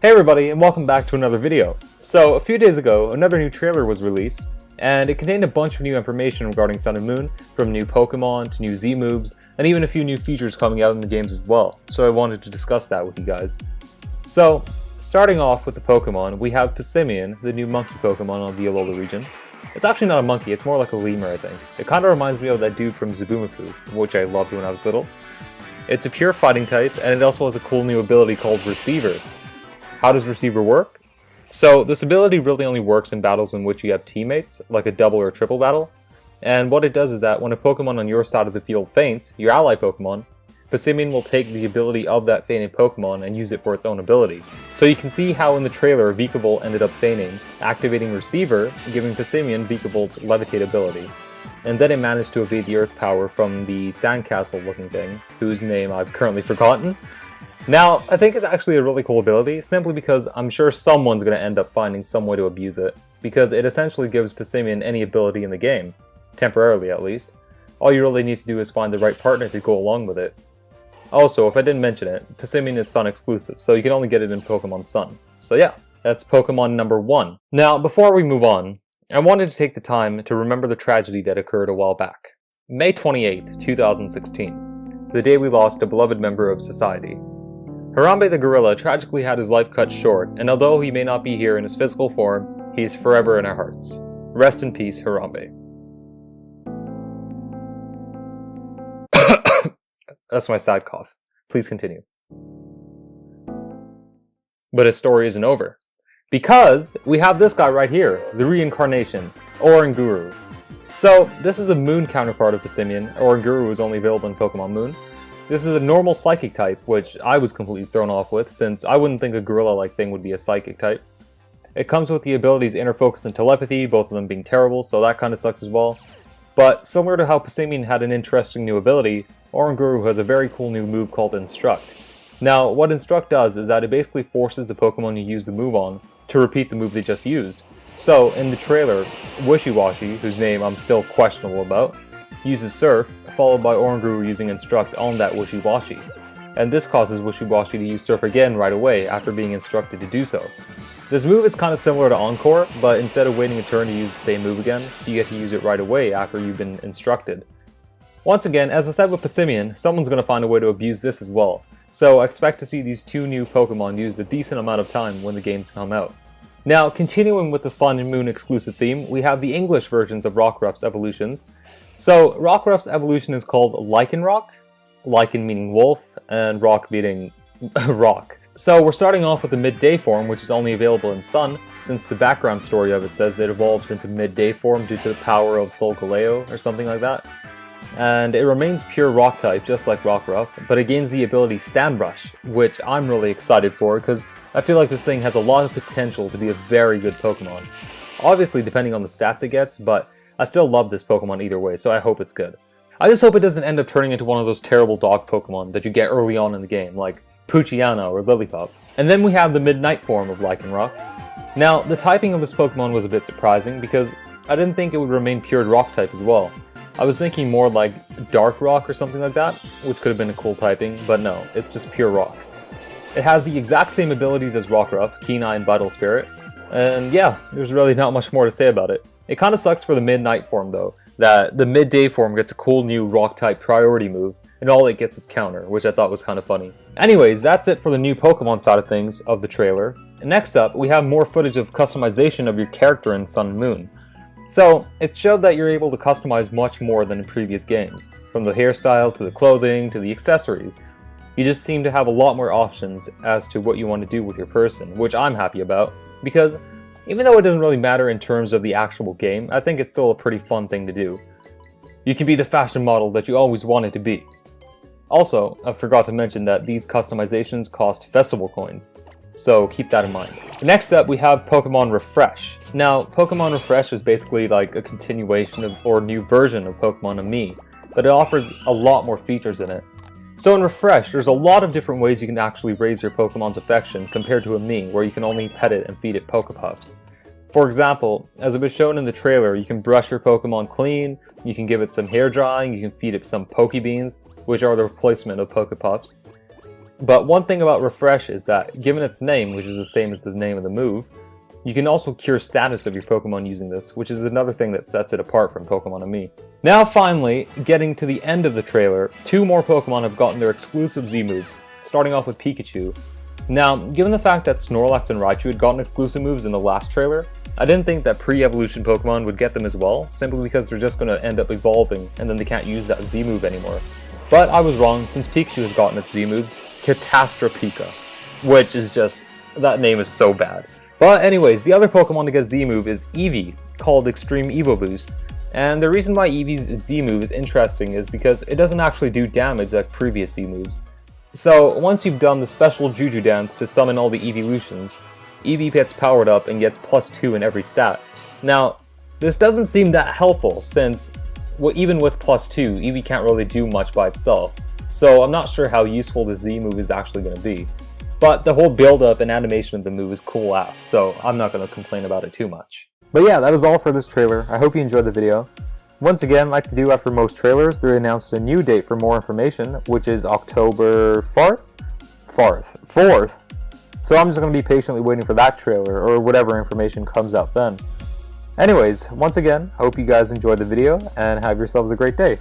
Hey everybody, and welcome back to another video. So, a few days ago, another new trailer was released, and it contained a bunch of new information regarding Sun and Moon, from new Pokemon to new Z-moves, and even a few new features coming out in the games as well, so I wanted to discuss that with you guys. So, starting off with the Pokemon, we have Passimian, the new monkey Pokemon of the Alola region. It's actually not a monkey, it's more like a lemur, I think. It kinda reminds me of that dude from Zaboomafoo, which I loved when I was little. It's a pure fighting type, and it also has a cool new ability called Receiver. How does Receiver work? So this ability really only works in battles in which you have teammates, like a double or triple battle. And what it does is that when a Pokemon on your side of the field faints, your ally Pokemon, Passimian will take the ability of that fainted Pokemon and use it for its own ability. So you can see how in the trailer Vikavolt ended up fainting, activating Receiver, giving Passimian Vikavolt's Levitate ability. And then it managed to evade the Earth Power from the Sandcastle looking thing, whose name I've currently forgotten. Now, I think it's actually a really cool ability, simply because I'm sure someone's going to end up finding some way to abuse it, because it essentially gives Passimian any ability in the game, temporarily at least. All you really need to do is find the right partner to go along with it. Also, if I didn't mention it, Passimian is Sun exclusive, so you can only get it in Pokemon Sun. So yeah, that's Pokemon number 1. Now, before we move on, I wanted to take the time to remember the tragedy that occurred a while back. May 28th, 2016, the day we lost a beloved member of society. Harambe the gorilla tragically had his life cut short, and although he may not be here in his physical form, he is forever in our hearts. Rest in peace, Harambe. That's my sad cough. Please continue. But his story isn't over. Because we have this guy right here, the reincarnation, Oranguru. So, this is the moon counterpart of Passimian. Oranguru is only available in Pokemon Moon. This is a normal psychic type, which I was completely thrown off with, since I wouldn't think a gorilla-like thing would be a psychic type. It comes with the abilities Inner Focus and Telepathy, both of them being terrible, so that kinda sucks as well. But similar to how Passimian had an interesting new ability, Oranguru has a very cool new move called Instruct. Now, what Instruct does is that it basically forces the Pokemon you use the move on to repeat the move they just used. So, in the trailer, Wishy-Washy, whose name I'm still questionable about, uses Surf, followed by Oranguru using Instruct on that Wishy-Washy. And this causes Wishy-Washy to use Surf again right away after being instructed to do so. This move is kind of similar to Encore, but instead of waiting a turn to use the same move again, you get to use it right away after you've been instructed. Once again, as I said with Passimian, someone's going to find a way to abuse this as well. So I expect to see these two new Pokemon used a decent amount of time when the games come out. Now, continuing with the Sun and Moon exclusive theme, we have the English versions of Rockruff's evolutions. So, Rockruff's evolution is called Lycanroc, Lycan meaning wolf, and Rock meaning rock. So we're starting off with the midday form, which is only available in Sun, since the background story of it says that it evolves into midday form due to the power of Solgaleo, or something like that. And it remains pure rock type, just like Rockruff, but it gains the ability Stand Brush, which I'm really excited for, because I feel like this thing has a lot of potential to be a very good Pokemon. Obviously depending on the stats it gets, but I still love this Pokemon either way, so I hope it's good. I just hope it doesn't end up turning into one of those terrible dog Pokemon that you get early on in the game, like Poochyena or Lillipup. And then we have the Midnight form of Lycanroc. Now, the typing of this Pokemon was a bit surprising, because I didn't think it would remain pure rock type as well. I was thinking more like Dark Rock or something like that, which could have been a cool typing, but no, it's just pure rock. It has the exact same abilities as Rockruff, Keen Eye and Vital Spirit, and yeah, there's really not much more to say about it. It kinda sucks for the Midnight form though, that the midday form gets a cool new rock type priority move, and all it gets is counter, which I thought was kinda funny. Anyways, that's it for the new Pokemon side of things of the trailer. And next up, we have more footage of customization of your character in Sun and Moon. So, it showed that you're able to customize much more than in previous games, from the hairstyle to the clothing to the accessories. You just seem to have a lot more options as to what you want to do with your person, which I'm happy about, because even though it doesn't really matter in terms of the actual game, I think it's still a pretty fun thing to do. You can be the fashion model that you always wanted to be. Also, I forgot to mention that these customizations cost festival coins, so keep that in mind. Next up, we have Pokemon Refresh. Now, Pokemon Refresh is basically like a continuation of, or new version of Pokemon Me, but it offers a lot more features in it. So in Refresh, there's a lot of different ways you can actually raise your Pokemon's affection compared to a Me, where you can only pet it and feed it Pokepuffs. For example, as it was shown in the trailer, you can brush your Pokemon clean, you can give it some hair drying, you can feed it some Pokebeans, which are the replacement of Pokepuffs. But one thing about Refresh is that, given its name, which is the same as the name of the move, you can also cure status of your Pokemon using this, which is another thing that sets it apart from Pokemon Ami. Now finally, getting to the end of the trailer, 2 more Pokemon have gotten their exclusive Z moves, starting off with Pikachu. Now, given the fact that Snorlax and Raichu had gotten exclusive moves in the last trailer, I didn't think that pre-evolution Pokemon would get them as well, simply because they're just going to end up evolving and then they can't use that Z move anymore. But I was wrong, since Pikachu has gotten its Z move, Catastropika, which is just, that name is so bad. But anyways, the other Pokemon to get Z move is Eevee, called Extreme Evo Boost. And the reason why Eevee's Z move is interesting is because it doesn't actually do damage like previous Z moves. So once you've done the special Juju dance to summon all the evolutions, Eevee gets powered up and gets +2 in every stat. Now, this doesn't seem that helpful since, even with +2, Eevee can't really do much by itself. So I'm not sure how useful the Z move is actually going to be. But the whole build-up and animation of the move is cool AF, so I'm not going to complain about it too much. But yeah, that is all for this trailer. I hope you enjoyed the video. Once again, like to do after most trailers, they announced a new date for more information, which is October 4th? 4th. So I'm just going to be patiently waiting for that trailer, or whatever information comes out then. Anyways, once again, hope you guys enjoyed the video, and have yourselves a great day.